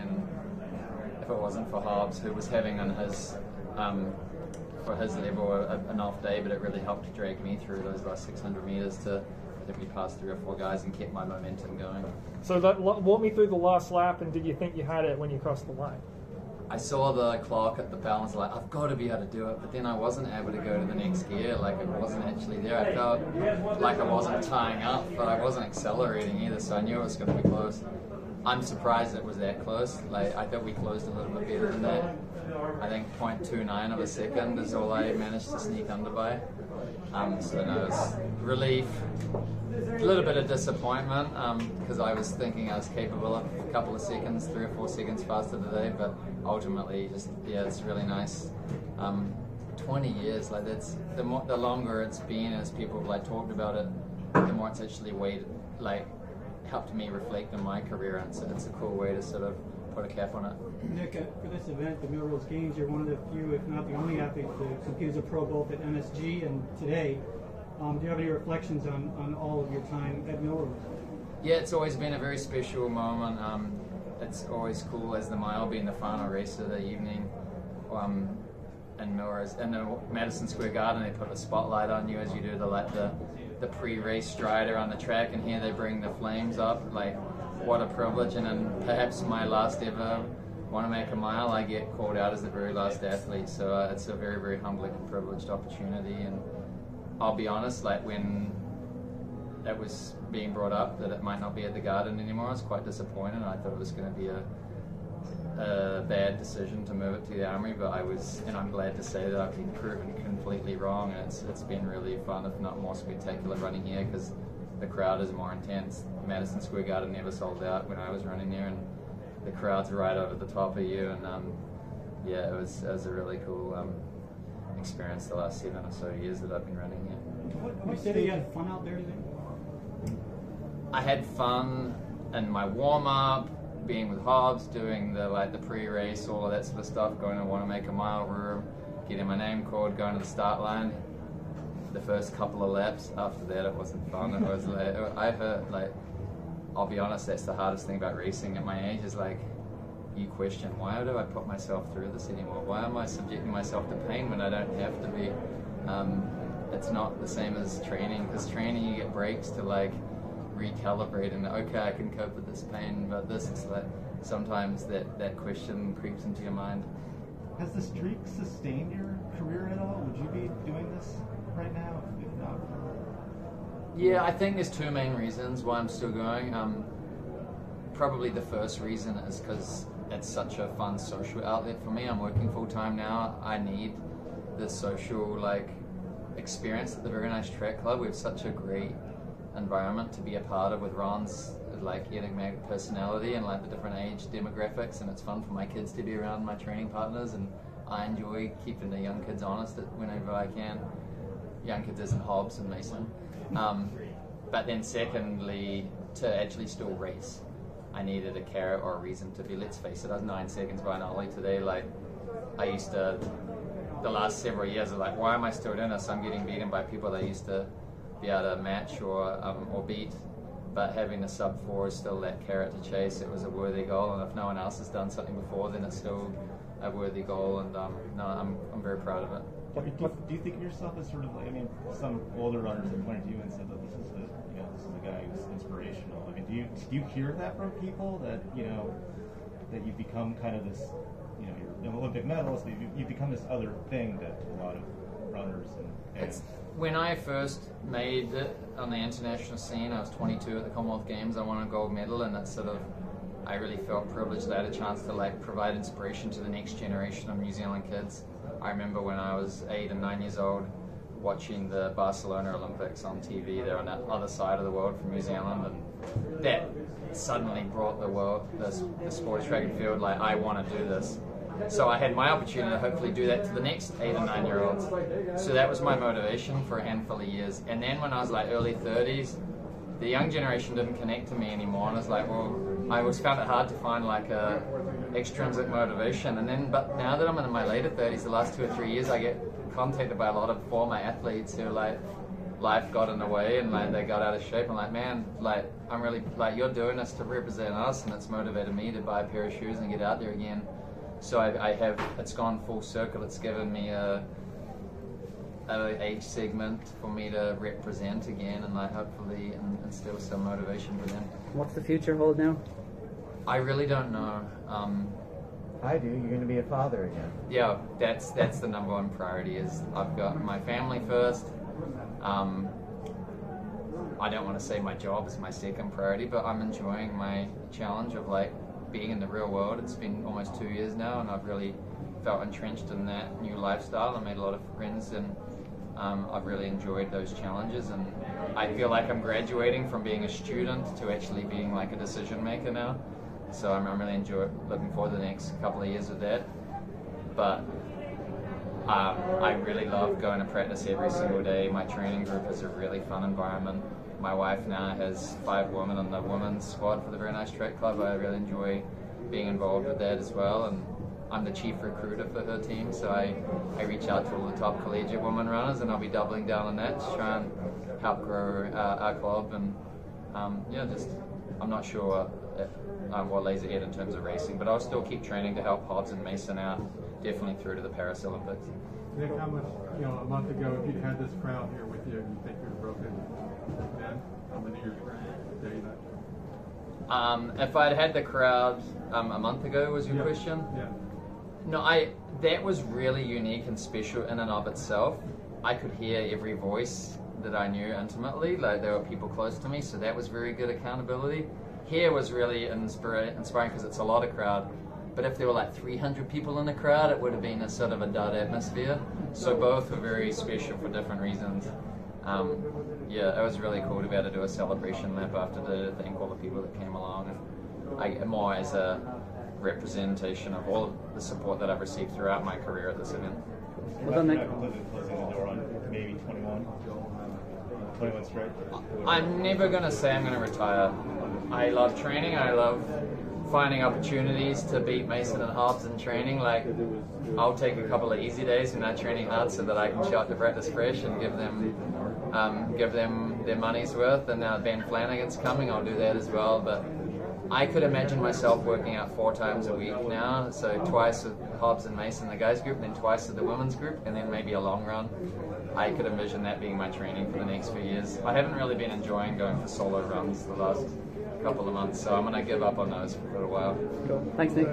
and if it wasn't for Hobbs, who was having on his for his level an off day, but it really helped drag me through those last 600 meters to let me pass 3 or 4 guys and kept my momentum going. So walk me through the last lap, and did you think you had it when you crossed the line? I saw the clock at the balance, like, I've got to be able to do it, but then I wasn't able to go to the next gear, like it wasn't actually there. I felt like I wasn't tying up, but I wasn't accelerating either, so I knew it was going to be close. I'm surprised it was that close. Like, I thought we closed a little bit better than that. I think 0.29 of a second is all I managed to sneak under by. So no, it's relief, a little bit of disappointment, because I was thinking I was capable of a couple of seconds, 3 or 4 seconds faster today, but ultimately just, yeah, it's really nice. 20 years, like that's, the longer it's been, as people have like talked about it, the more it's actually helped me reflect on my career, and so it's a cool way to sort of put a cap on it. Nick, for this event, the Millrose Games, you're one of the few, if not the only athlete to compete as a pro both at MSG and today. Do you have any reflections on all of your time at Millrose? Yeah, it's always been a very special moment. It's always cool as the mile being the final race of the evening. In Millrose, in the Madison Square Garden, they put a spotlight on you as you do the pre-race stride around the track, and here they bring the flames up. Like, what a privilege! And in perhaps my last ever Wanamaker mile, I get called out as the very last athlete. So it's a very, very humbling and privileged opportunity. And I'll be honest, like when it was being brought up that it might not be at the Garden anymore, I was quite disappointed. I thought it was going to be a bad decision to move it to the Armory, but I'm glad to say that I've been proven completely wrong, and it's been really fun, if not more spectacular, running here, because the crowd is more intense. Madison Square Garden never sold out when I was running there, and the crowd's right over the top of you, and yeah, it was a really cool experience the last 7 or so years that I've been running here. You said you had fun out there today? I had fun in my warm-up, being with Hobbs, doing the pre-race, all of that sort of stuff, going to Wanamaker mile room, getting my name called, going to the start line. The first couple of laps, after that it wasn't fun. It was I'll be honest, that's the hardest thing about racing at my age, is like, you question, why do I put myself through this anymore? Why am I subjecting myself to pain when I don't have to be? It's not the same as training, because training you get breaks to like recalibrate and okay, I can cope with this pain, but this is like, sometimes that question creeps into your mind. Has the streak sustained your career at all? Would you be doing this right now if not? Yeah, I think there's 2 main reasons why I'm still going. Probably the first reason is because it's such a fun social outlet for me. I'm working full time now. I need the social experience at the very nice track club. We have such a great environment to be a part of with Ron's enigmatic personality and the different age demographics, and it's fun for my kids to be around my training partners, and I enjoy keeping the young kids honest whenever I can. Young kids isn't Hobbs and Mason. But then secondly, to actually still race, I needed a carrot or a reason to be. Let's face it, I was 9 seconds behind Ollie today. I used to, the last several years, why am I still doing this? I'm getting beaten by people that I used to be able to match or beat. But having the Sub-4 is still that carrot to chase. It was a worthy goal, and if no one else has done something before, then it's still a worthy goal. And no, I'm very proud of it. Do you think of yourself as sort of some older runners have pointed to you and said that this is the guy who's inspirational? I mean, do you hear that from people that that you've become kind of this, you're an Olympic medalist, you've become this other thing that a lot of runners and when I first made it on the international scene, I was 22 at the Commonwealth Games. I won a gold medal, and that's I really felt privileged that I had a chance to provide inspiration to the next generation of New Zealand kids. I remember when I was 8 and 9 years old, watching the Barcelona Olympics on TV. They're on that other side of the world from New Zealand, and that suddenly brought the sport of track and field. I want to do this. So I had my opportunity to hopefully do that to the next 8 and 9 year olds. So that was my motivation for a handful of years. And then when I was early 30s, the young generation didn't connect to me anymore, and I was I always found it hard to find a extrinsic motivation. But now that I'm in my later 30s, the last 2 or 3 years, I get contacted by a lot of former athletes who are life got in the way and like they got out of shape. I'm like, man, like I'm really like you're doing this to represent us, and it's motivated me to buy a pair of shoes and get out there again. So I have, it's gone full circle. It's given me a age segment for me to represent again, and like hopefully instill some motivation for them. What's the future hold now? I really don't know. I do. You're going to be a father again. Yeah, that's the number one priority. Is I've got my family first. I don't want to say my job is my second priority, but I'm enjoying my challenge of like being in the real world. It's been almost 2 years now, and I've really felt entrenched in that new lifestyle. I made a lot of friends, and I've really enjoyed those challenges. And I feel like I'm graduating from being a student to actually being like a decision maker now. So I'm really looking forward to the next couple of years of that. But I really love going to practice every single day. My training group is a really fun environment. My wife now has 5 women on the women's squad for the Very Nice Track Club. I really enjoy being involved with that as well. And I'm the chief recruiter for her team, so I reach out to all the top collegiate women runners, and I'll be doubling down on that to try and help grow our club. And I'm not sure what lays ahead in terms of racing, but I'll still keep training to help Hobbs and Mason out, definitely through to the Paris Olympics. Nick, how much, a month ago, if you'd had this crowd here with you, you think you'd have broken then? How many years day that? If I'd had the crowd a month ago, was your question? Yeah. No, that was really unique and special in and of itself. I could hear every voice that I knew intimately, like there were people close to me, so that was very good accountability. Here was really inspiring because it's a lot of crowd, but if there were like 300 people in the crowd, it would have been a sort of a dud atmosphere. So both were very special for different reasons. It was really cool to be able to do a celebration lap after to thank all the people that came along, and more as a representation of all the support that I've received throughout my career at this event. Well done, Nick. Closing the door on maybe 21 straight. I'm never going to say I'm going to retire. I love training. I love finding opportunities to beat Mason and Hobbs in training. Like, I'll take a couple of easy days when I'm training hard so that I can show up to practice fresh and give them their money's worth. And now Ben Flanagan's coming, I'll do that as well. But I could imagine myself working out 4 times a week now, so twice with Hobbs and Mason, the guys group, and then twice with the women's group, and then maybe a long run. I could envision that being my training for the next few years. I haven't really been enjoying going for solo runs the last couple of months, so I'm going to give up on those for a little while. Cool. Thanks, Nick.